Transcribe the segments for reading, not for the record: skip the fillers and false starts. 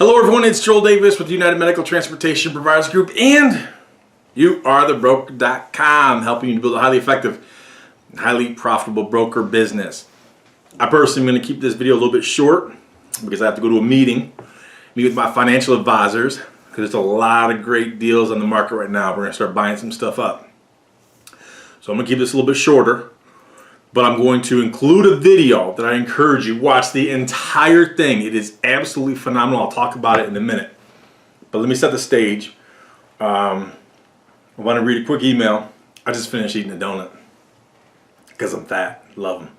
Hello everyone, it's Joel Davis with United Medical Transportation Providers Group, and you are the broker.com, helping you to build a highly effective, highly profitable broker business. I personally am going to keep this video a little bit short because I have to go to a meet with my financial advisors, because there's a lot of great deals on the market right now. We're going to start buying some stuff up. So I'm going to keep this a little bit shorter, but I'm going to include a video that I encourage you watch the entire thing. It is absolutely phenomenal. I'll talk about it in a minute. But let me set the stage. I want to read a quick email. I just finished eating a donut because I'm fat. Love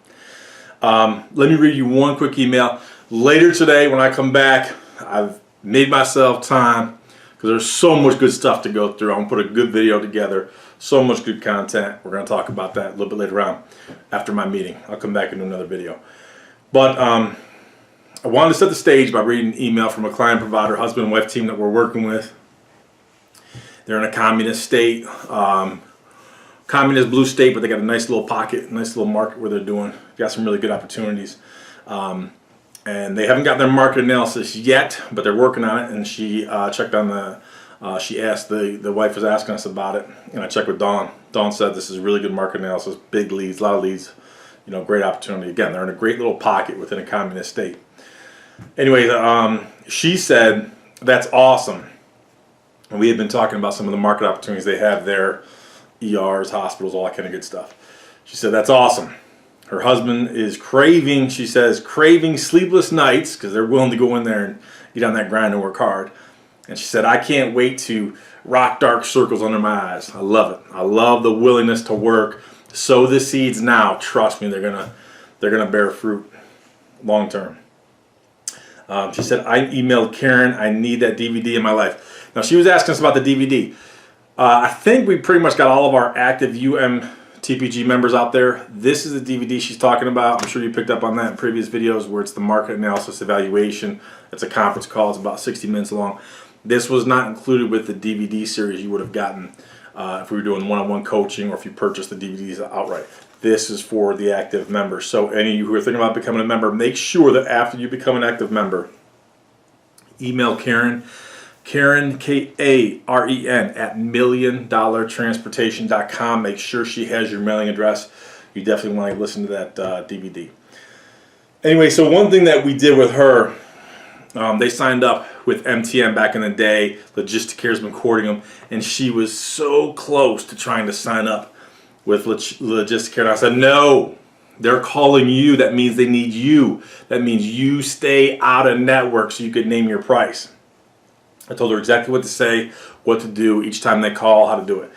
them. Let me read you one quick email. Later today when I come back, I've made myself time because there's so much good stuff to go through. I'm going to put a good video together. So much good content. We're going to talk about that a little bit later on after my meeting. I'll come back and do another video. But I wanted to set the stage by reading an email from a client provider, husband and wife team that we're working with. They're in a communist state, communist blue state, but they got a nice little pocket, nice little market where they're doing. Got some really good opportunities. And they haven't got their market analysis yet, but they're working on it. And she checked on the she asked, the wife was asking us about it, and I checked with Dawn. Dawn said this is really good market analysis, big leads, a lot of leads, you know, great opportunity. Again, they're in a great little pocket within a communist state. Anyway, she said that's awesome. And we had been talking about some of the market opportunities they have there, ERs, hospitals, all that kind of good stuff. She said that's awesome. Her husband is craving, she says, craving sleepless nights because they're willing to go in there and get on that grind and work hard. And she said, I can't wait to rock dark circles under my eyes. I love it. I love the willingness to work. Sow the seeds now. Trust me, they're gonna bear fruit long term. She said, I emailed Karen. I need that DVD in my life. Now, she was asking us about the DVD. I think we pretty much got all of our active TPG members out there. This is the DVD she's talking about. I'm sure you picked up on that in previous videos where it's the market analysis evaluation. It's a conference call. It's about 60 minutes long. This was not included with the DVD series you would have gotten if we were doing one-on-one coaching or if you purchased the DVDs outright. This is for the active members. So any of you who are thinking about becoming a member, make sure that after you become an active member, email Karen, Karen, K-A-R-E-N, at milliondollartransportation.com. Make sure she has your mailing address. You definitely want to listen to that DVD. Anyway, so one thing that we did with her, they signed up with MTM back in the day. Logisticare's been courting them, and she was so close to trying to sign up with Logisticare. And I said, no, they're calling you. That means they need you. That means you stay out of network so you could name your price. I told her exactly what to say, what to do each time they call, how to do it.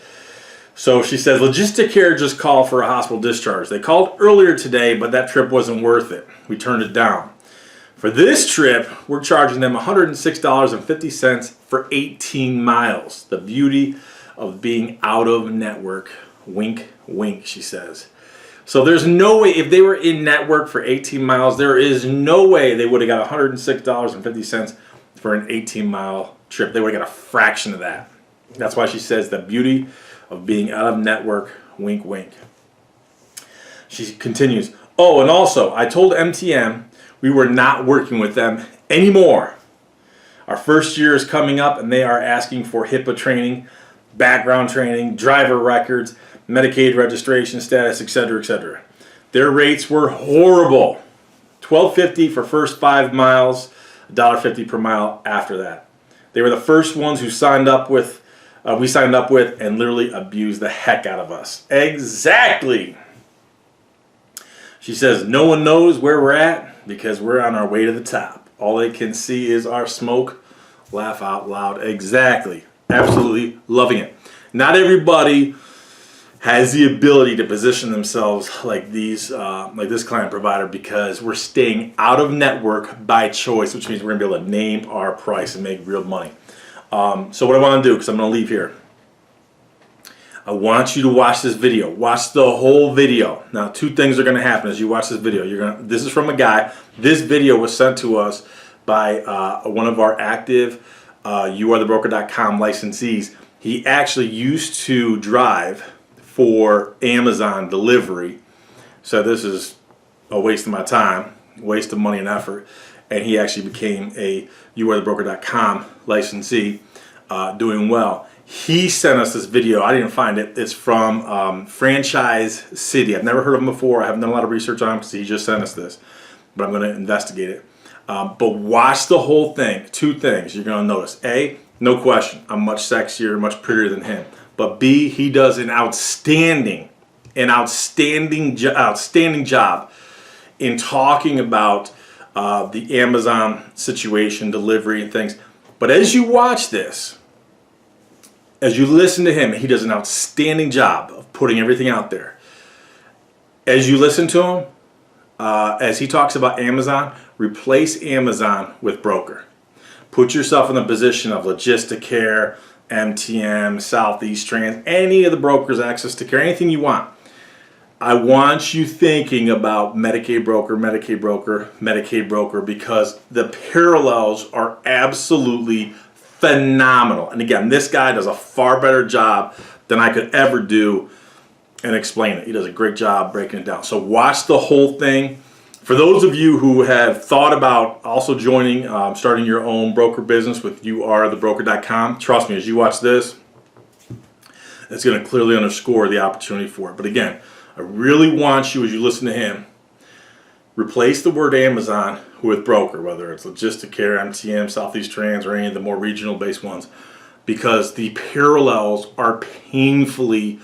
So she says, Logisticare just called for a hospital discharge. They called earlier today, but that trip wasn't worth it. We turned it down. For this trip, we're charging them $106.50 for 18 miles. The beauty of being out of network. Wink, wink, she says. So there's no way, if they were in network for 18 miles, there is no way they would have got $106.50 for an 18-mile trip. They would have got a fraction of that. That's why she says the beauty of being out of network. Wink, wink. She continues, oh, and also, I told MTM we were not working with them anymore. Our first year is coming up and they are asking for HIPAA training, background training, driver records, Medicaid registration status, etc., etc. Their rates were horrible. $12.50 for first 5 miles, $1.50 per mile after that. They were the first ones who signed up with, we signed up with, and literally abused the heck out of us. Exactly. She says, no one knows where we're at because we're on our way to the top. All they can see is our smoke. Laugh out loud. Exactly. Absolutely loving it. Not everybody has the ability to position themselves like these, like this client provider, because we're staying out of network by choice, which means we're going to be able to name our price and make real money. So what I want to do, because I'm going to leave here, I want you to watch this video. Watch the whole video. Now, two things are going to happen as you watch this video. This is from a guy. This video was sent to us by one of our active youarethebroker.com licensees. He actually used to drive for Amazon delivery. So this is a waste of my time, waste of money and effort. and he actually became a youarethebroker.com licensee, doing well. He sent us this video. I didn't find it. It's from Franchise City. I've never heard of him before. I haven't done a lot of research on him because he just sent us this, but I'm going to investigate it. But watch the whole thing. Two things you're going to notice. A, no question, I'm much sexier, much prettier than him. But B, he does an outstanding job in talking about the Amazon situation, delivery, and things. But as you watch this, as you listen to him, he does an outstanding job of putting everything out there. As you listen to him, as he talks about Amazon, replace Amazon with broker. Put yourself in the position of Logisticare, MTM, Southeast Trans, any of the brokers, Access to Care, anything you want. I want you thinking about Medicaid broker, Medicaid broker, Medicaid broker, because the parallels are absolutely phenomenal. And again, this guy does a far better job than I could ever do and explain it. He does a great job breaking it down. So watch the whole thing. For those of you who have thought about also joining, starting your own broker business with youarethebroker.com, trust me, as you watch this, it's going to clearly underscore the opportunity for it. But again, I really want you, as you listen to him, replace the word Amazon with broker, whether it's Logisticare, MTM, Southeast Trans, or any of the more regional based ones, because the parallels are painfully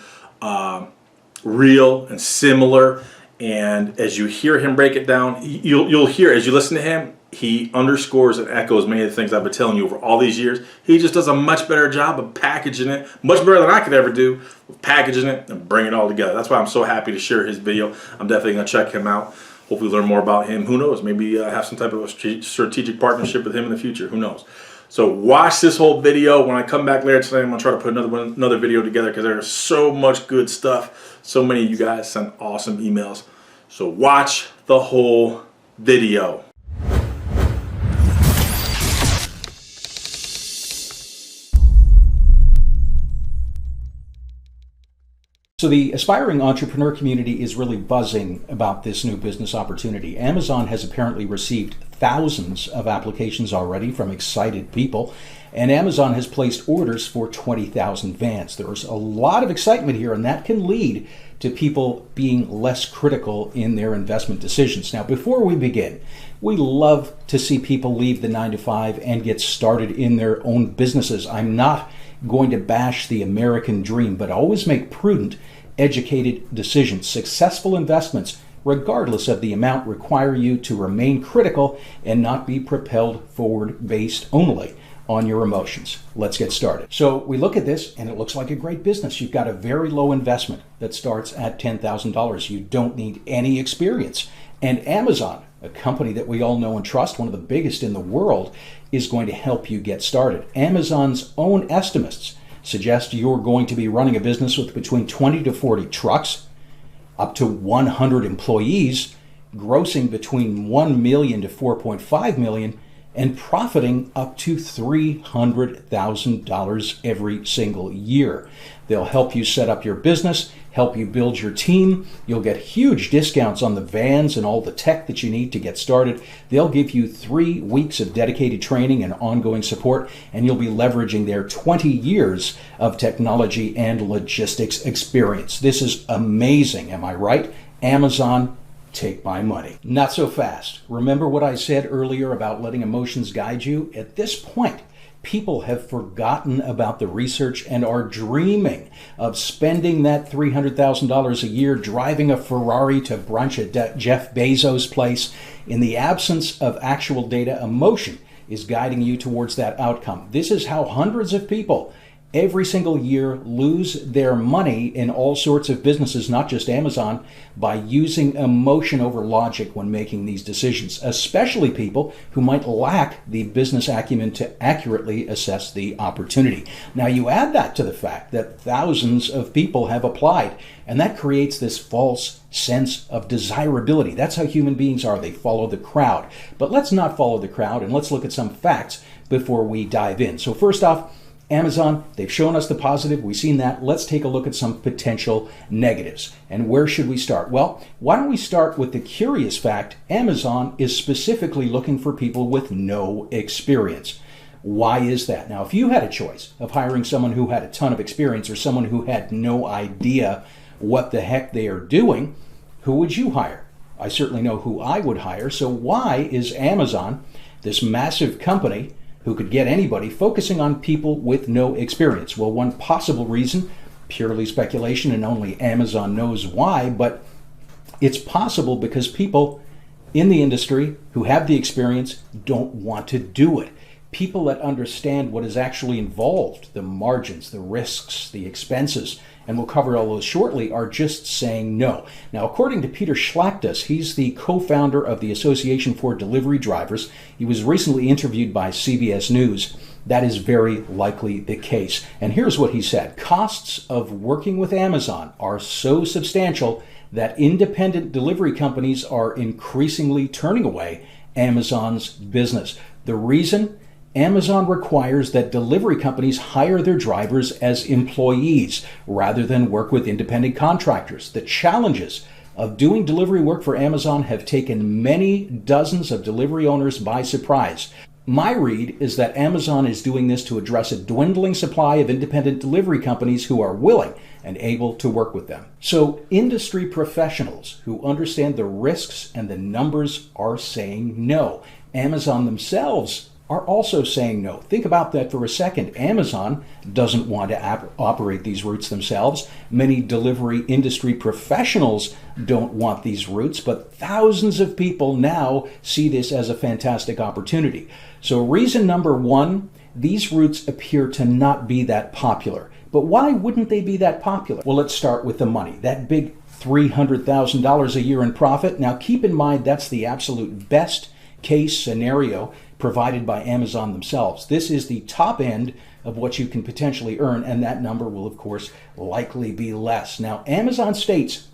real and similar. And as you hear him break it down, you'll hear, as you listen to him, he underscores and echoes many of the things I've been telling you over all these years. He just does a much better job of packaging it, much better than I could ever do, of packaging it and bring it all together. That's why I'm so happy to share his video. I'm definitely going to check him out. Hopefully learn more about him. Who knows? Maybe have some type of a strategic partnership with him in the future. Who knows? So watch this whole video. When I come back later today, I'm going to try to put another video together because there's so much good stuff. So many of you guys sent awesome emails. So watch the whole video. So the aspiring entrepreneur community is really buzzing about this new business opportunity. Amazon has apparently received thousands of applications already from excited people, and Amazon has placed orders for 20,000 vans. There's a lot of excitement here, and that can lead to people being less critical in their investment decisions. Now, before we begin, we love to see people leave the 9-to-5 and get started in their own businesses. I'm not going to bash the American dream, but always make prudent, educated decisions. Successful investments, regardless of the amount, require you to remain critical and not be propelled forward based only on your emotions. Let's get started. So we look at this and it looks like a great business. You've got a very low investment that starts at $10,000. You don't need any experience. And Amazon, a company that we all know and trust, one of the biggest in the world, is going to help you get started. Amazon's own estimates suggest you're going to be running a business with between 20 to 40 trucks, up to 100 employees, grossing between $1 million to $4.5 million, and profiting up to $300,000 every single year. They'll help you set up your business, help you build your team. You'll get huge discounts on the vans and all the tech that you need to get started. They'll give you 3 weeks of dedicated training and ongoing support, and you'll be leveraging their 20 years of technology and logistics experience. This is amazing, am I right? Amazon, take my money. Not so fast. Remember what I said earlier about letting emotions guide you? At this point, people have forgotten about the research and are dreaming of spending that $300,000 a year driving a Ferrari to brunch at Jeff Bezos' place. In the absence of actual data, emotion is guiding you towards that outcome. This is how hundreds of people every single year lose their money in all sorts of businesses, not just Amazon, by using emotion over logic when making these decisions, especially people who might lack the business acumen to accurately assess the opportunity. Now, you add that to the fact that thousands of people have applied, and that creates this false sense of desirability. That's how human beings are. They follow the crowd. But let's not follow the crowd, and let's look at some facts before we dive in. So first off, Amazon, they've shown us the positive. We've seen that. Let's take a look at some potential negatives. And where should we start? Well, why don't we start with the curious fact Amazon is specifically looking for people with no experience. Why is that? Now, if you had a choice of hiring someone who had a ton of experience or someone who had no idea what the heck they are doing, who would you hire? I certainly know who I would hire. So why is Amazon, this massive company who could get anybody, focusing on people with no experience? Well, one possible reason, purely speculation, and only Amazon knows why, but it's possible because people in the industry who have the experience don't want to do it. People that understand what is actually involved, the margins, the risks, the expenses, and we'll cover all those shortly, are just saying no. Now, according to Peter Schlachtus, he's the co-founder of the Association for Delivery Drivers. He was recently interviewed by CBS News. That is very likely the case. And here's what he said. Costs of working with Amazon are so substantial that independent delivery companies are increasingly turning away Amazon's business. The reason? Amazon requires that delivery companies hire their drivers as employees rather than work with independent contractors. The challenges of doing delivery work for Amazon have taken many dozens of delivery owners by surprise. My read is that Amazon is doing this to address a dwindling supply of independent delivery companies who are willing and able to work with them. So industry professionals who understand the risks and the numbers are saying no. Amazon themselves are also saying no. Think about that for a second. Amazon doesn't want to operate these routes themselves. Many delivery industry professionals don't want these routes, but thousands of people now see this as a fantastic opportunity. So reason number one, these routes appear to not be that popular. But why wouldn't they be that popular? Well, let's start with the money. That big $300,000 a year in profit. Now keep in mind that's the absolute best case scenario provided by Amazon themselves. This is the top end of what you can potentially earn, and that number will, of course, likely be less. Now, Amazon states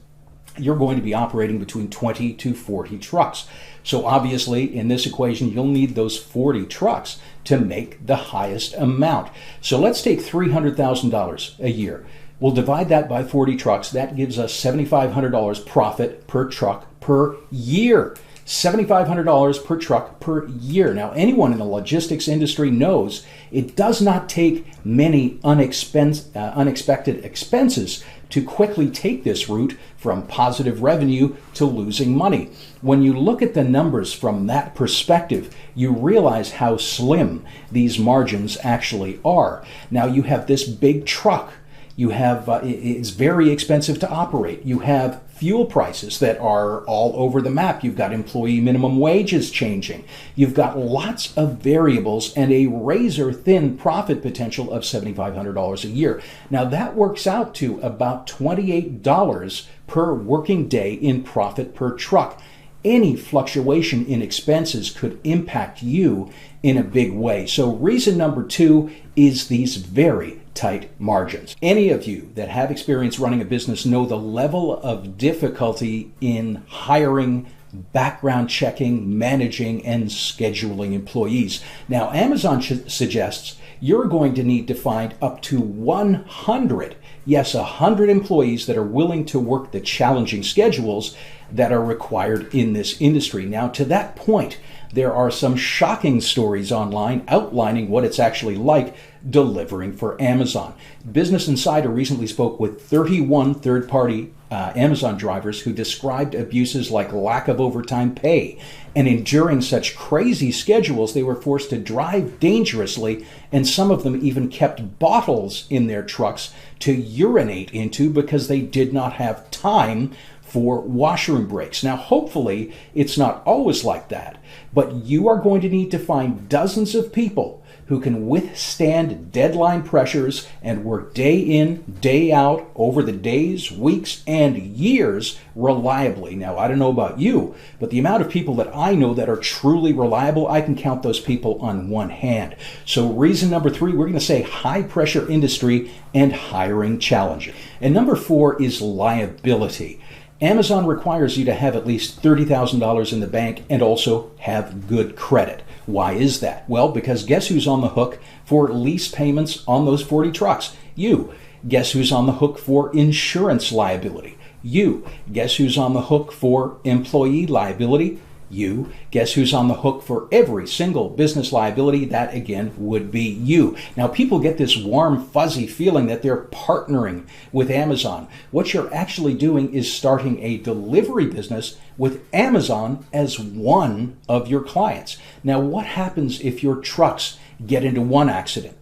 you're going to be operating between 20 to 40 trucks. So obviously, in this equation, you'll need those 40 trucks to make the highest amount. So let's take $300,000 a year. We'll divide that by 40 trucks. That gives us $7,500 profit per truck per year. $7,500 per truck per year. Now, anyone in the logistics industry knows it does not take many unexpected expenses to quickly take this route from positive revenue to losing money. When you look at the numbers from that perspective, you realize how slim these margins actually are. Now, you have this big truck. You have, it's very expensive to operate. You have fuel prices that are all over the map. You've got employee minimum wages changing. You've got lots of variables and a razor thin profit potential of $7,500 a year. Now that works out to about $28 per working day in profit per truck. Any fluctuation in expenses could impact you in a big way. So reason number two is these very tight margins. Any of you that have experience running a business know the level of difficulty in hiring, background checking, managing, and scheduling employees. Now, Amazon suggests you're going to need to find up to 100, yes, 100 employees that are willing to work the challenging schedules that are required in this industry. Now, to that point, there are some shocking stories online outlining what it's actually like delivering for Amazon. Business Insider recently spoke with 31 third-party Amazon drivers who described abuses like lack of overtime pay, and enduring such crazy schedules they were forced to drive dangerously, and some of them even kept bottles in their trucks to urinate into because they did not have time for washroom breaks. Now, hopefully, it's not always like that, but you are going to need to find dozens of people who can withstand deadline pressures and work day in, day out over the days, weeks, and years reliably. Now, I don't know about you, but the amount of people that I know that are truly reliable, I can count those people on one hand. So reason number three, we're going to say high pressure industry and hiring challenges. And number four is liability. Amazon requires you to have at least $30,000 in the bank and also have good credit. Why is that? Well, because guess who's on the hook for lease payments on those 40 trucks? You. Guess who's on the hook for insurance liability? You. Guess who's on the hook for employee liability? You. Guess who's on the hook for every single business liability? That again would be you. Now people get this warm fuzzy feeling that they're partnering with Amazon. What you're actually doing is starting a delivery business with Amazon as one of your clients. Now what happens if your trucks get into one accident,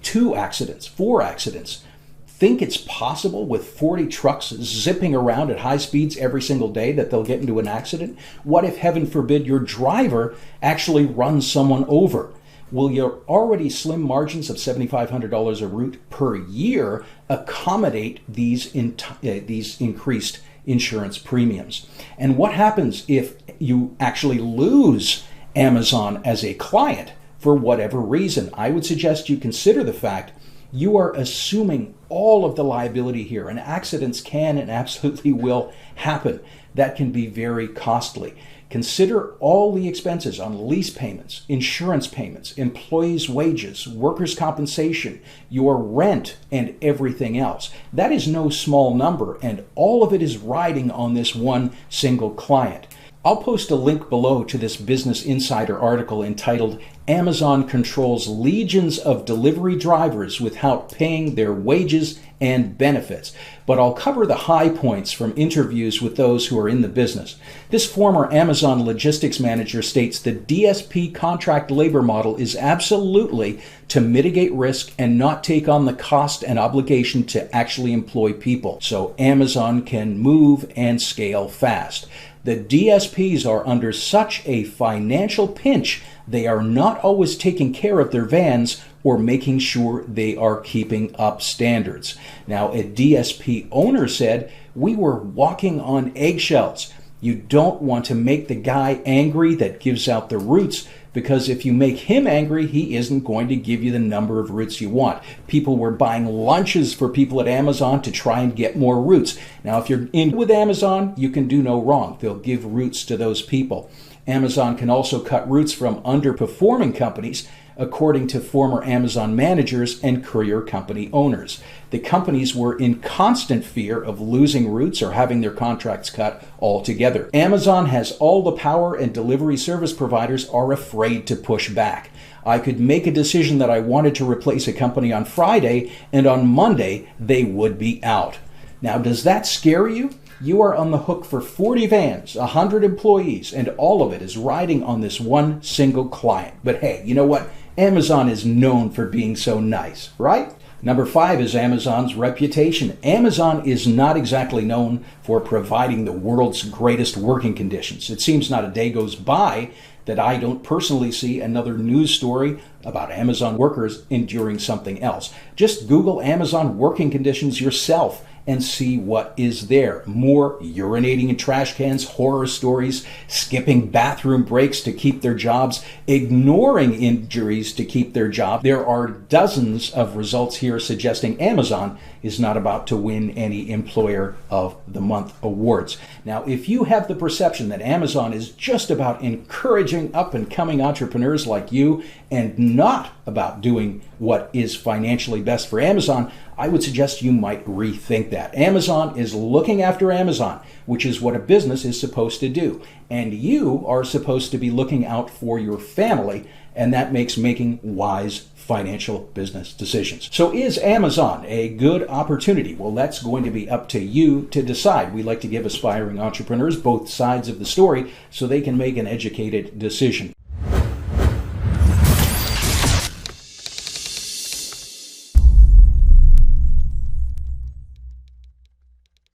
2 accidents, 4 accidents? Think it's possible with 40 trucks zipping around at high speeds every single day that they'll get into an accident? What if, heaven forbid, your driver actually runs someone over? Will your already slim margins of $7,500 a route per year accommodate these increased insurance premiums? And what happens if you actually lose Amazon as a client for whatever reason? I would suggest you consider the fact you are assuming all of the liability here, and accidents can and absolutely will happen. That can be very costly. Consider all the expenses on lease payments, insurance payments, employees' wages, workers' compensation, your rent, and everything else. That is no small number, and all of it is riding on this one single client. I'll post a link below to this Business Insider article entitled Amazon Controls Legions of Delivery Drivers Without Paying Their Wages and Benefits. But I'll cover the high points from interviews with those who are in the business. This former Amazon logistics manager states the DSP contract labor model is absolutely to mitigate risk and not take on the cost and obligation to actually employ people, so Amazon can move and scale fast. The DSPs are under such a financial pinch, they are not always taking care of their vans or making sure they are keeping up standards. Now, a DSP owner said, "We were walking on eggshells." You don't want to make the guy angry that gives out the routes, because if you make him angry, he isn't going to give you the number of routes you want. People were buying lunches for people at Amazon to try and get more routes. Now, if you're in with Amazon, you can do no wrong. They'll give routes to those people. Amazon can also cut routes from underperforming companies, according to former Amazon managers and courier company owners. The companies were in constant fear of losing routes or having their contracts cut altogether. Amazon has all the power, and delivery service providers are afraid to push back. I could make a decision that I wanted to replace a company on Friday, and on Monday they would be out. Now, does that scare you? You are on the hook for 40 vans, 100 employees, and all of it is riding on this one single client. But hey, you know what? Amazon is known for being so nice, right? Number 5 is Amazon's reputation. Amazon is not exactly known for providing the world's greatest working conditions. It seems not a day goes by that I don't personally see another news story about Amazon workers enduring something else. Just Google Amazon working conditions yourself and see what is there. More urinating in trash cans, horror stories, skipping bathroom breaks to keep their jobs, ignoring injuries to keep their job. There are dozens of results here suggesting Amazon is not about to win any Employer of the Month awards. Now, if you have the perception that Amazon is just about encouraging up-and-coming entrepreneurs like you and not about doing what is financially best for Amazon, I would suggest you might rethink that. Amazon is looking after Amazon, which is what a business is supposed to do. And you are supposed to be looking out for your family, and that makes making wise financial business decisions. So is Amazon a good opportunity? Well, that's going to be up to you to decide. We like to give aspiring entrepreneurs both sides of the story so they can make an educated decision.